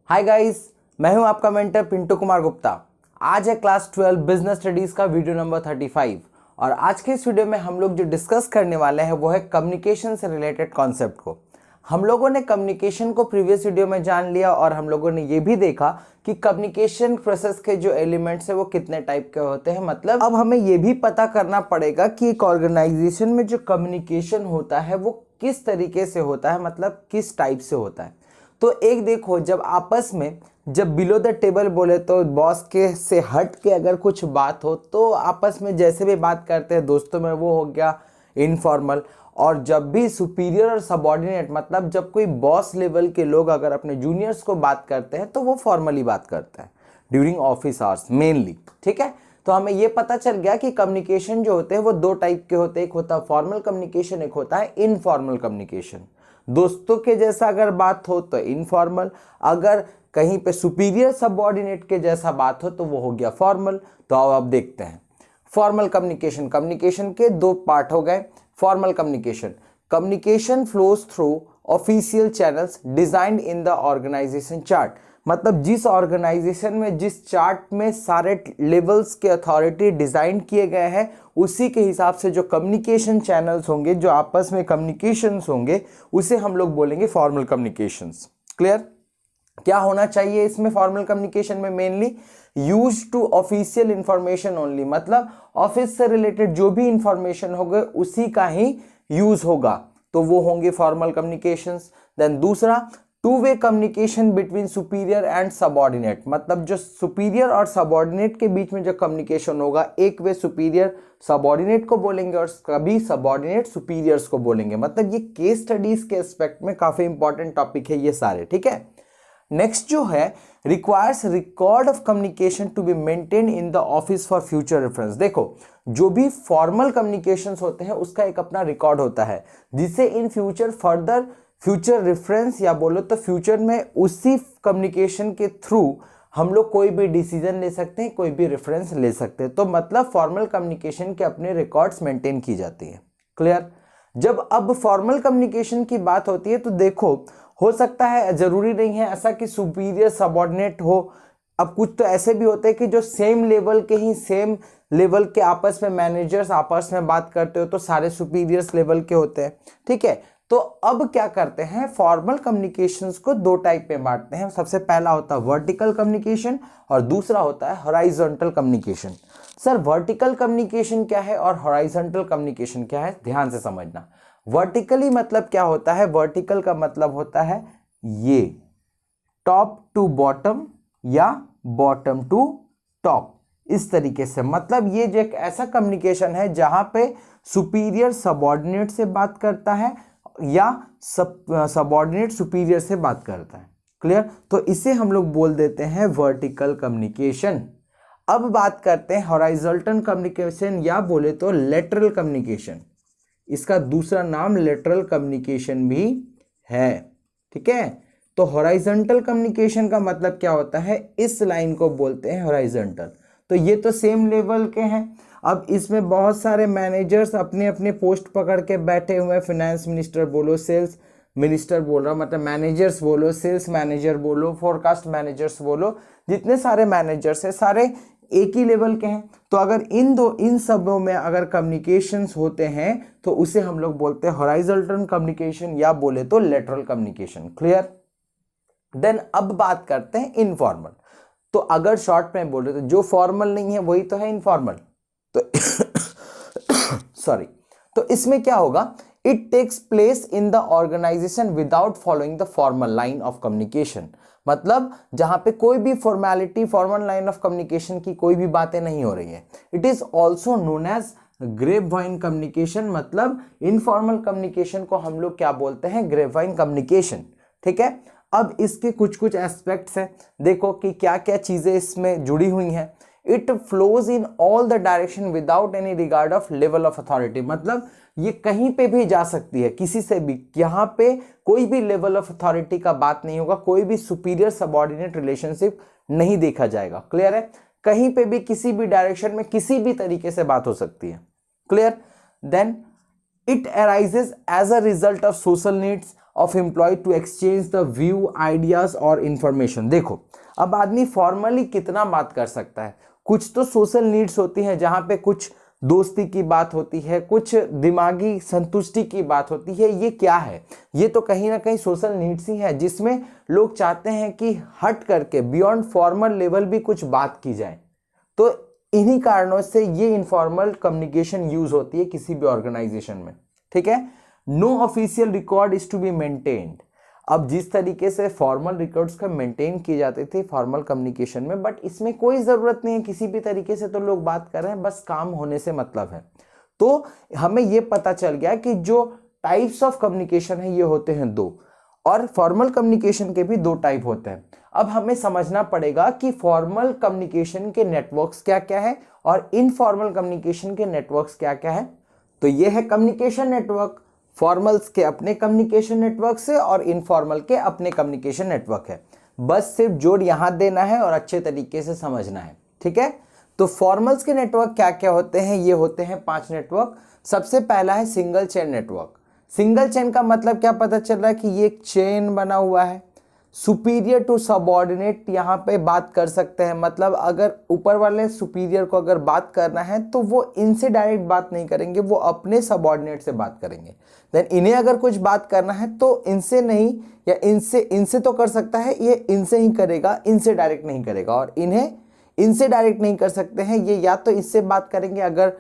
Hi guys, मैं हूं आपका मेंटर पिंटू कुमार गुप्ता। आज है क्लास 12 बिजनेस स्टडीज का वीडियो नंबर 35 और आज के इस वीडियो में हम लोग जो डिस्कस करने वाले हैं वो है कम्युनिकेशन से रिलेटेड कॉन्सेप्ट को। हम लोगों ने कम्युनिकेशन को प्रीवियस वीडियो में जान लिया और हम लोगों ने ये भी देखा कि कम्युनिकेशन प्रोसेस के जो एलिमेंट्स है वो कितने टाइप के होते हैं। मतलब अब हमें ये भी पता करना पड़ेगा कि एक ऑर्गेनाइजेशन में जो कम्युनिकेशन होता है वो किस तरीके से होता है, मतलब किस टाइप से होता है। तो एक देखो, जब आपस में जब बिलो द टेबल बोले तो बॉस के से हट के अगर कुछ बात हो तो आपस में जैसे भी बात करते हैं दोस्तों में वो हो गया इनफॉर्मल। और जब भी सुपीरियर और सबऑर्डिनेट मतलब जब कोई बॉस लेवल के लोग अगर अपने जूनियर्स को बात करते हैं तो वो फॉर्मली बात करते हैं ड्यूरिंग ऑफिस आवर्स मेनली। ठीक है, तो हमें ये पता चल गया कि कम्युनिकेशन जो होते हैं वो दो टाइप के होते हैं, एक होता है फॉर्मल कम्युनिकेशन, एक होता है इनफॉर्मल कम्युनिकेशन। दोस्तों के जैसा अगर बात हो तो इनफॉर्मल, अगर कहीं पे सुपीरियर सबऑर्डिनेट के जैसा बात हो तो वो हो गया फॉर्मल। तो अब देखते हैं फॉर्मल कम्युनिकेशन। कम्युनिकेशन के दो पार्ट हो गए। Formal communication, communication flows through official channels designed in the organisation chart. मतलब जिस ऑर्गेनाइजेशन में जिस चार्ट में सारे लेवल्स के अथॉरिटी डिजाइन किए गए हैं उसी के हिसाब से जो कम्युनिकेशन चैनल्स होंगे, जो आपस में कम्युनिकेशंस होंगे, उसे हम लोग बोलेंगे फॉर्मल कम्युनिकेशंस। क्लियर? क्या होना चाहिए इसमें फॉर्मल कम्युनिकेशन में? Mainly use to official information only, मतलब ऑफिस से रिलेटेड जो भी इंफॉर्मेशन होगा उसी का ही यूज होगा, तो वो होंगे फॉर्मल कम्युनिकेशंस। देन दूसरा, two way communication between superior and subordinate, मतलब जो सुपीरियर और सबऑर्डिनेट के बीच में जो कम्युनिकेशन होगा, एक वे सुपीरियर सबऑर्डिनेट को बोलेंगे और कभी सबऑर्डिनेट सुपीरियर्स को बोलेंगे। मतलब ये केस स्टडीज के एस्पेक्ट में काफी इंपॉर्टेंट टॉपिक है ये सारे। ठीक है, नेक्स्ट जो है, requires record of communication to be maintain in the office for future reference. देखो, जो भी फॉर्मल कम्युनिकेशंस होते हैं उसका एक अपना रिकॉर्ड होता है जिससे in future further future reference या बोलो तो फ्यूचर में उसी कम्युनिकेशन के थ्रू हम लोग कोई भी डिसीजन ले सकते हैं, कोई भी रेफरेंस ले सकते हैं। तो मतलब फॉर्मल कम्युनिकेशन के अपने रिकॉर्ड्स मेंटेन की जाती है। क्लियर? जब अब फॉर्मल कम्युनिकेशन की बात होती है तो देखो, हो सकता है, जरूरी नहीं है ऐसा कि सुपीरियर सबऑर्डिनेट हो। अब कुछ तो ऐसे भी होते हैं कि जो सेम लेवल के ही सेम लेवल के आपस में मैनेजर्स आपस में बात करते हो तो सारे सुपीरियर्स लेवल के होते हैं। ठीक है, तो अब क्या करते हैं, फॉर्मल कम्युनिकेशंस को दो टाइप में बांटते हैं। सबसे पहला होता है वर्टिकल कम्युनिकेशन और दूसरा होता है horizontal communication. Sir, vertical communication क्या है और हॉराइजॉन्टल कम्युनिकेशन क्या है? ध्यान से समझना। वर्टिकली मतलब क्या होता है? वर्टिकल का मतलब होता है ये टॉप टू बॉटम या बॉटम टू टॉप, इस तरीके से। मतलब ये जो एक ऐसा कम्युनिकेशन है जहां पे सुपीरियर सबऑर्डिनेट से बात करता है या सबऑर्डिनेट सुपीरियर से बात करता है। क्लियर? तो इसे हम लोग बोल देते हैं वर्टिकल कम्युनिकेशन। अब बात करते हैं हॉराइजॉन्टल कम्युनिकेशन या बोले तो लेटरल कम्युनिकेशन। इसका दूसरा नाम लेटरल कम्युनिकेशन भी है। ठीक है, तो हॉराइजॉन्टल कम्युनिकेशन का मतलब क्या होता है? इस लाइन को बोलते हैं हॉराइजॉन्टल। तो ये तो सेम लेवल के हैं। अब इसमें बहुत सारे मैनेजर्स अपने अपने पोस्ट पकड़ के बैठे हुए हैं। फाइनेंस मिनिस्टर बोलो, सेल्स मिनिस्टर बोलो, मतलब मैनेजर्स बोलो, सेल्स मैनेजर बोलो, फोरकास्ट मैनेजर्स बोलो, जितने सारे मैनेजर्स हैं सारे एक ही लेवल के हैं। तो अगर इन सबों में अगर कम्युनिकेशंस होते हैं तो उसे हम लोग बोलते हैं हॉराइजॉन्टल कम्युनिकेशन या बोले तो लेटरल कम्युनिकेशन। क्लियर? देन अब बात करते हैं इनफॉर्मल। तो अगर शॉर्ट में बोले तो जो फॉर्मल नहीं है वही तो है इनफॉर्मल। तो सॉरी, तो इसमें क्या होगा? It takes place in the organisation without following the formal line of communication. मतलब जहां पे कोई भी formality, formal line of communication की कोई भी बातें नहीं हो रही है। It is also known as grapevine communication. मतलब इनफॉर्मल कम्युनिकेशन को हम लोग क्या बोलते हैं? Grapevine communication. ठीक है, अब इसके कुछ कुछ एस्पेक्ट्स हैं, देखो कि क्या क्या चीजें इसमें जुड़ी हुई हैं। It flows in all the direction without any regard of level of authority. मतलब ये कहीं पे भी जा सकती है, किसी से भी। यहाँ पे कोई भी लेवल ऑफ अथॉरिटी का बात नहीं होगा, कोई भी सुपीरियर सबऑर्डिनेट रिलेशनशिप नहीं देखा जाएगा। क्लियर है? कहीं पे भी किसी भी डायरेक्शन में किसी भी तरीके से बात हो सकती है। Clear? Then it arises as a result of social needs of employ to exchange the view, ideas और इंफॉर्मेशन। देखो अब आदमी फॉर्मली कितना बात कर सकता है, कुछ तो सोशल नीड्स होती हैं जहां पे कुछ दोस्ती की बात होती है, कुछ दिमागी संतुष्टि की बात होती है। ये क्या है, ये तो कहीं ना कहीं सोशल नीड्स ही है जिसमें लोग चाहते हैं कि हट करके बियॉन्ड फॉर्मल लेवल भी कुछ बात की जाए। तो इन्हीं कारणों से ये इनफॉर्मल कम्युनिकेशन यूज होती है किसी भी ऑर्गेनाइजेशन में, ठीक है। No official record is to be maintained. अब जिस तरीके से फॉर्मल रिकॉर्ड्स का मेंटेन किए जाते थे फॉर्मल कम्युनिकेशन में, बट इसमें कोई ज़रूरत नहीं है किसी भी तरीके से, तो लोग बात कर रहे हैं, बस काम होने से मतलब है। तो हमें ये पता चल गया कि जो टाइप्स ऑफ कम्युनिकेशन है ये होते हैं दो, और फॉर्मल कम्युनिकेशन के भी दो टाइप होते हैं। अब हमें समझना पड़ेगा कि फॉर्मल कम्युनिकेशन के नेटवर्क्स क्या क्या है और इनफॉर्मल कम्युनिकेशन के नेटवर्क्स क्या क्या है। तो ये है कम्युनिकेशन नेटवर्क, फॉर्मल्स के अपने कम्युनिकेशन नेटवर्क से और इनफॉर्मल के अपने कम्युनिकेशन नेटवर्क है। बस सिर्फ जोड़ यहां देना है और अच्छे तरीके से समझना है, ठीक है। तो फॉर्मल्स के नेटवर्क क्या क्या होते हैं, ये होते हैं 5 नेटवर्क। सबसे पहला है single chain network. Single chain का मतलब क्या पता चल रहा है कि ये एक चेन बना हुआ है। सुपीरियर टू सबऑर्डिनेट यहाँ पे बात कर सकते हैं, मतलब अगर ऊपर वाले सुपीरियर को अगर बात करना है तो वो इनसे डायरेक्ट बात नहीं करेंगे, वो अपने सबऑर्डिनेट से बात करेंगे। देन इन्हें अगर कुछ बात करना है तो इनसे नहीं, या इनसे तो कर सकता है, ये इनसे ही करेगा, इनसे डायरेक्ट नहीं करेगा। और इन्हें इनसे डायरेक्ट नहीं कर सकते हैं, ये या तो इससे बात करेंगे अगर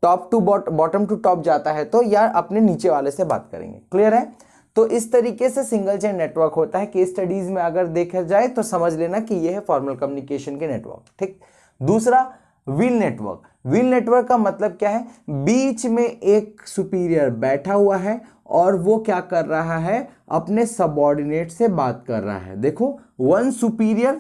top to bottom to top जाता है तो, या अपने नीचे वाले से बात करेंगे। क्लियर है। तो इस तरीके से सिंगल चेन नेटवर्क होता है। केस स्टडीज में अगर देखा जाए तो समझ लेना कि यह है फॉर्मल कम्युनिकेशन के नेटवर्क, ठीक। दूसरा व्हील नेटवर्क। व्हील नेटवर्क का मतलब क्या है, बीच में एक सुपीरियर बैठा हुआ है और वो क्या कर रहा है, अपने सबऑर्डिनेट से बात कर रहा है। देखो, वन सुपीरियर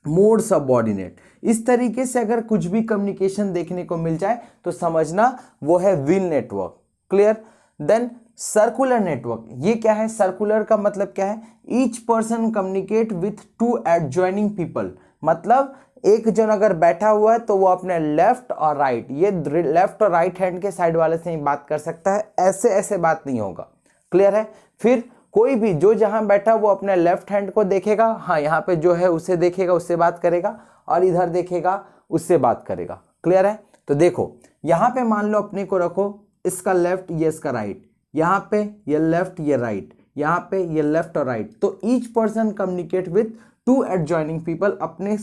मोर सबऑर्डिनेट, इस तरीके से अगर कुछ भी कम्युनिकेशन देखने को मिल जाए तो समझना वो है wheel network. Clear. Then circular network, ये क्या है, सर्कुलर का मतलब क्या है, each person communicate with two adjoining people. मतलब एक जन अगर बैठा हुआ है तो वो अपने लेफ्ट और राइट, ये लेफ्ट और राइट हैंड के साइड वाले से ही बात कर सकता है, ऐसे ऐसे बात नहीं होगा। क्लियर है। फिर कोई भी जो जहां बैठा वो अपने लेफ्ट हैंड को देखेगा, हाँ यहाँ पे जो है उसे देखेगा, उससे बात करेगा, और इधर देखेगा उससे बात करेगा। क्लियर है। तो देखो यहाँ पे मान लो अपने को रखो, इसका लेफ्ट ये इसका राइट, यहाँ पे ये लेफ्ट ये राइट, यहाँ पे ये लेफ्ट और राइट। तो each person communicate with two adjoining people, अपने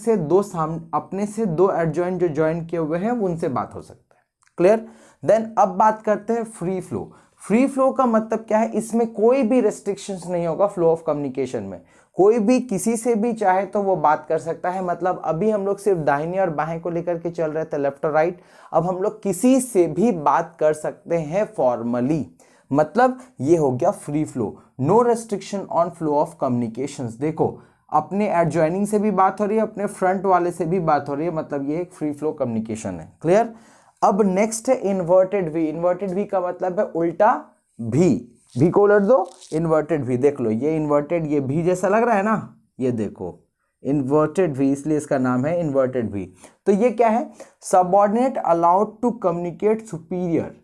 से दो एडजॉइन जो ज्वाइन किए हुए हैं उनसे बात हो सकता है। क्लियर। देन अब बात करते हैं फ्री फ्लो। फ्री फ्लो का मतलब क्या है, इसमें कोई भी रेस्ट्रिक्शंस नहीं होगा फ्लो ऑफ कम्युनिकेशन में। कोई भी किसी से भी चाहे तो वो बात कर सकता है। मतलब अभी हम लोग सिर्फ दाहिने और बाएं को लेकर के चल रहे थे, लेफ्ट और राइट, अब हम लोग किसी से भी बात कर सकते हैं फॉर्मली। मतलब ये हो गया free flow, no restriction on flow of communications. देखो अपने एडजॉइनिंग से भी बात हो रही है, अपने फ्रंट वाले से भी बात हो रही है, मतलब ये एक फ्री फ्लो कम्युनिकेशन है। क्लियर। अब नेक्स्ट है इन्वर्टेड वी। इन्वर्टेड वी का मतलब है उल्टा भी को उलट दो, इन्वर्टेड भी। देख लो ये इन्वर्टेड, ये भी जैसा लग रहा है ना, ये देखो इन्वर्टेड भी, इसलिए इसका नाम है इन्वर्टेड भी। तो ये क्या है, subordinate allowed to communicate superior.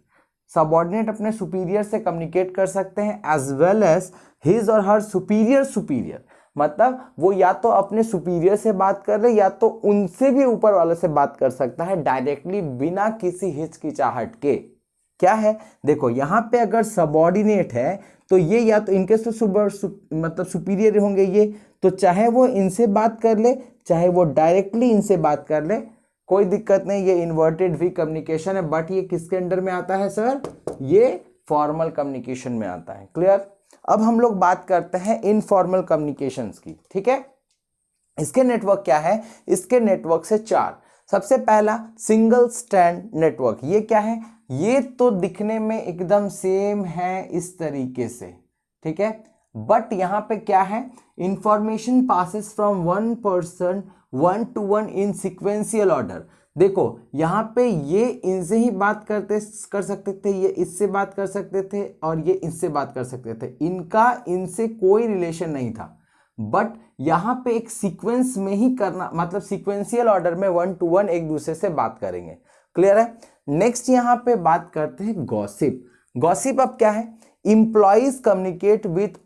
Subordinate अपने सुपीरियर से कम्युनिकेट कर सकते हैं, एज वेल एज हिज और हर सुपीरियर। मतलब वो या तो अपने सुपीरियर से बात कर रहे, या तो उनसे भी ऊपर वाले से बात कर सकता है डायरेक्टली, बिना किसी हिचकिचाहट के। क्या है, देखो यहाँ पे अगर सबऑर्डिनेट है तो ये या तो इनके से मतलब सुपीरियर होंगे ये, तो चाहे वो इनसे बात कर ले, चाहे वो डायरेक्टली इनसे बात कर ले, कोई दिक्कत नहीं, ये इन्वर्टेड वी कम्युनिकेशन है। बट ये किसके अंडर में आता है सर, ये फॉर्मल कम्युनिकेशन में आता है। क्लियर। अब हम लोग बात करते हैं इनफॉर्मल कम्युनिकेशंस की, ठीक है। इसके नेटवर्क क्या है, इसके नेटवर्क से 4। सबसे पहला सिंगल स्टैंड नेटवर्क। ये क्या है, ये तो दिखने में एकदम सेम है इस तरीके से, ठीक है। बट यहाँ पे क्या है, information passes from one person one two one in sequential order. देखो यहाँ पे ये इनसे ही बात कर सकते थे, ये इससे बात कर सकते थे, और ये इससे बात कर सकते थे, इनका इनसे कोई रिलेशन नहीं था। बट यहाँ पे एक सीक्वेंस में ही करना, मतलब सीक्वेंशियल ऑर्डर में 1 to 1 एक दूसरे से बात करेंगे। क्लियर है। नेक्स्ट यहाँ पे बात करते हैं गॉसिप। गॉसिप अब क्या है, employees communicate with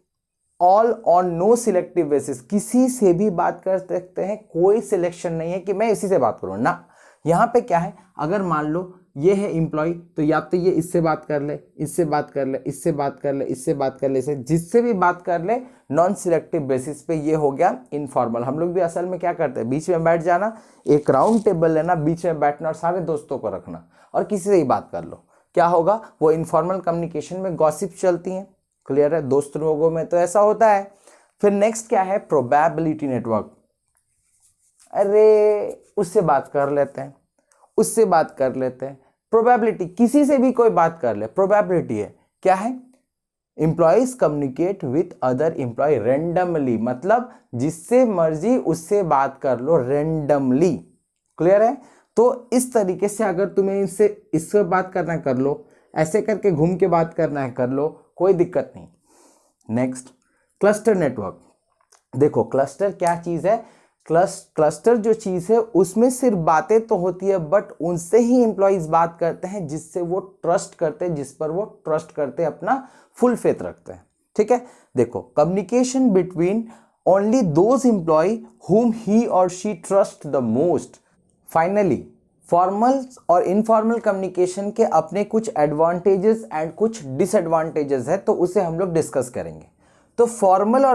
all on no selective basis, किसी से भी बात कर सकते हैं, कोई सिलेक्शन नहीं है कि मैं इसी से बात करूँ ना। यहाँ पे क्या है, अगर मान लो ये है एम्प्लॉय, तो या तो ये इससे बात कर ले, इससे बात कर ले, इससे बात कर ले, इससे बात कर ले, इससे जिससे भी बात कर ले, नॉन सिलेक्टिव बेसिस पे, ये हो गया इनफॉर्मल। हम लोग भी असल में क्या करते हैं, बीच में बैठ जाना, एक राउंड टेबल लेना, बीच में बैठना और सारे दोस्तों को रखना और किसी से ही बात कर लो, क्या होगा, वो इनफॉर्मल कम्युनिकेशन में गॉसिप चलती हैं। क्लियर है, दोस्त लोगों में तो ऐसा होता है। फिर नेक्स्ट क्या है, प्रोबेबिलिटी नेटवर्क। अरे उससे बात कर लेते हैं, उससे बात कर लेते हैं, प्रोबेबिलिटी, किसी से भी कोई बात कर ले, प्रोबेबिलिटी है। क्या है, employees communicate with other employee randomly, मतलब जिससे मर्जी उससे बात कर लो रेंडमली। क्लियर है, तो इस तरीके से अगर तुम्हें इससे बात करना कर लो, ऐसे करके घूम के बात करना है कर लो, कोई दिक्कत नहीं। Next, cluster network. देखो क्लस्टर क्या चीज है, क्लस्टर जो चीज है उसमें सिर्फ बातें तो होती है, बट उनसे ही एम्प्लॉइज बात करते हैं जिससे वो ट्रस्ट करते हैं, जिस पर वो ट्रस्ट करते हैं, अपना फुल फेथ रखते हैं। ठीक है, देखो communication between only those employee whom he or she trust the most। Finally, formal और इनफॉर्मल कम्युनिकेशन के अपने कुछ एडवांटेजेस एंड कुछ डिसएडवांटेजेस है, तो उसे हम लोग डिस्कस करेंगे। तो फॉर्मल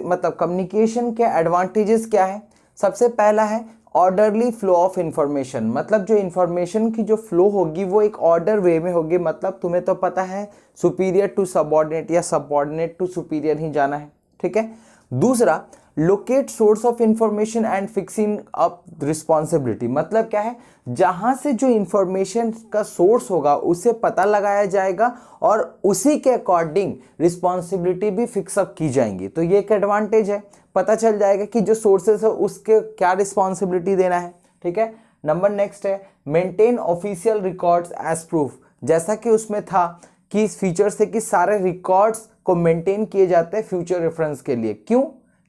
मतलब कम्युनिकेशन के एडवांटेजेस क्या है, सबसे पहला है ऑर्डरली फ्लो ऑफ इंफॉर्मेशन, मतलब जो इंफॉर्मेशन की जो फ्लो होगी वो एक ऑर्डर वे में होगी। मतलब तुम्हें तो पता है सुपीरियर टू सबऑर्डिनेट या सबऑर्डिनेट टू सुपीरियर ही जाना है। ठीक है, दूसरा, locate source of information and fixing up responsibility, मतलब क्या है, जहां से जो इंफॉर्मेशन का सोर्स होगा उसे पता लगाया जाएगा और उसी के अकॉर्डिंग रिस्पॉन्सिबिलिटी भी फिक्स अप की जाएंगी। तो ये एक एडवांटेज है, पता चल जाएगा कि जो सोर्सेस है उसके क्या रिस्पॉन्सिबिलिटी देना है। ठीक है, नंबर नेक्स्ट है maintain official records as proof, जैसा कि उसमें था कि इस फीचर से कि सारे रिकॉर्ड्स को मेंटेन किए जाते हैं फ्यूचर रेफरेंस के लिए। क्यों,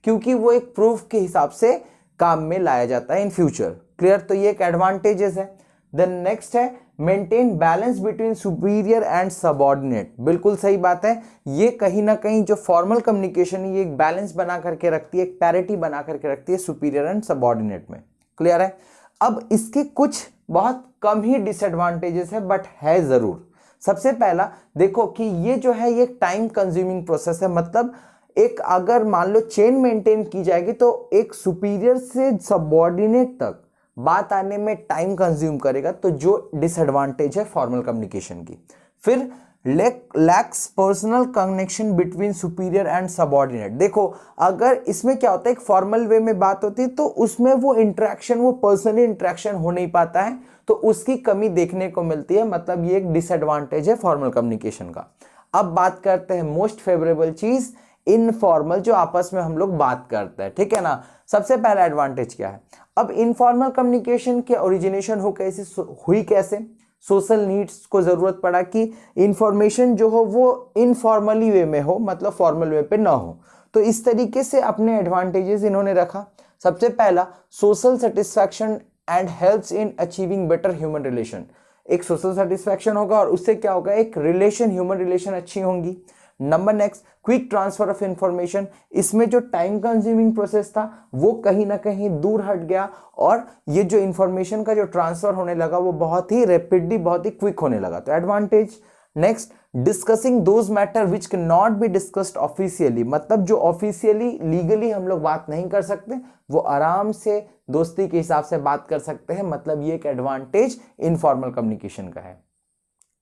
क्योंकि वो एक प्रूफ के हिसाब से काम में लाया जाता है इन फ्यूचर। क्लियर, तो ये एक एडवांटेजेस है। देन नेक्स्ट है maintain balance between superior and subordinate, बिल्कुल सही बात है, ये कहीं ना कहीं जो फॉर्मल कम्युनिकेशन है ये एक बैलेंस बना करके रखती है, एक पैरिटी बना करके रखती है सुपीरियर एंड सबऑर्डिनेट में। क्लियर है, अब इसके कुछ बहुत कम ही डिसएडवांटेजेस है, बट है जरूर। सबसे पहला देखो कि ये जो है ये टाइम कंज्यूमिंग प्रोसेस है, मतलब एक अगर मान लो चेन मेंटेन की जाएगी तो एक सुपीरियर से सबऑर्डिनेट तक बात आने में टाइम कंज्यूम करेगा, तो जो डिसएडवांटेज है फॉर्मल कम्युनिकेशन की। फिर lakhs personal connection between superior and subordinate, देखो अगर इसमें क्या होता है, एक फॉर्मल वे में बात होती है तो उसमें वो इंटरेक्शन, वो पर्सनली इंटरेक्शन हो नहीं पाता है, तो उसकी कमी देखने को मिलती है, मतलब ये एक डिसएडवांटेज है फॉर्मल कम्युनिकेशन का। अब बात करते हैं मोस्ट फेवरेबल चीज, इनफॉर्मल, जो आपस में हम लोग बात करते हैं। ठीक है ना, सबसे पहला एडवांटेज क्या है, अब इनफॉर्मल कम्युनिकेशन के ओरिजिनेशन हुई कैसे, सोशल नीड्स को जरूरत पड़ा कि इंफॉर्मेशन जो हो वो इनफॉर्मली वे में हो, मतलब फॉर्मल वे पे ना हो, तो इस तरीके से अपने एडवांटेजेस इन्होंने रखा। सबसे पहला social satisfaction and helps in achieving better human relation, एक सोशल सेटिस्फैक्शन होगा और उससे क्या होगा, एक रिलेशन, ह्यूमन रिलेशन अच्छी होंगी। Number next, quick transfer of information, इसमें जो टाइम कंज्यूमिंग प्रोसेस था वो कहीं ना कहीं दूर हट गया और ये जो इंफॉर्मेशन का जो ट्रांसफर होने लगा वो बहुत ही रैपिडली, बहुत ही क्विक होने लगा, तो advantage. Next, discussing those matter which can not be discussed officially, मतलब जो ऑफिशियली लीगली हम लोग बात नहीं कर सकते वो आराम से दोस्ती के हिसाब से बात कर सकते हैं, मतलब ये एक एडवांटेज इनफॉर्मल कम्युनिकेशन का है।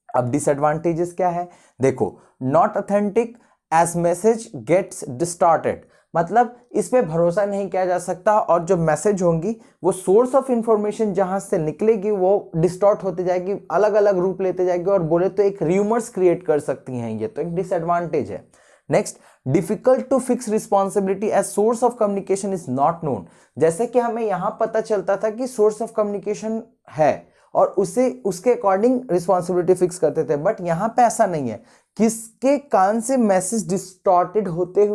अब डिसएडवांटेजेस क्या है, देखो not authentic as message gets distorted, मतलब इस पे भरोसा नहीं किया जा सकता और जो मैसेज होंगी वो सोर्स ऑफ इंफॉर्मेशन जहां से निकलेगी वो डिस्टॉर्ट होते जाएगी, अलग अलग रूप लेते जाएगी और बोले तो एक र्यूमर्स क्रिएट कर सकती हैं, ये तो एक डिसएडवांटेज है। Next, difficult to fix responsibility as source of communication is not known, जैसे कि हमें यहां पता चलता था कि सोर्स ऑफ कम्युनिकेशन है और उसे उसके अकॉर्डिंग रिस्पॉन्सिबिलिटी फिक्स करते थे, बट यहां पे ऐसा नहीं है, किसके कान से मैसेज डिस्टॉर्टेड होते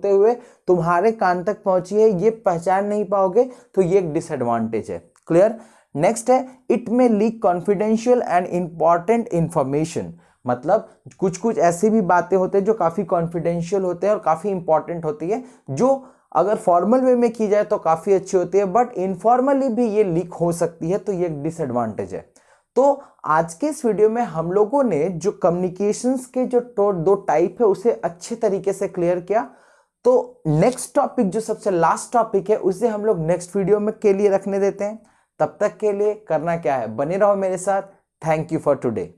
हुए तुम्हारे कान तक पहुंची है ये पहचान नहीं पाओगे, तो ये एक डिसएडवांटेज है। क्लियर, नेक्स्ट है इट में leak confidential and important information, मतलब कुछ कुछ ऐसी भी बातें होते हैं जो काफ़ी कॉन्फिडेंशियल होते हैं और काफ़ी इंपॉर्टेंट होती है, जो अगर फॉर्मल वे में की जाए तो काफ़ी अच्छी होती है, बट इनफॉर्मली भी ये लीक हो सकती है, तो ये एक डिसएडवांटेज है। तो आज के इस वीडियो में हम लोगों ने जो कम्युनिकेशंस के जो दो टाइप है उसे अच्छे तरीके से क्लियर किया। तो नेक्स्ट टॉपिक जो सबसे लास्ट टॉपिक है उसे हम लोग नेक्स्ट वीडियो में के लिए रखने देते हैं। तब तक के लिए करना क्या है, बने रहो मेरे साथ। Thank you for today.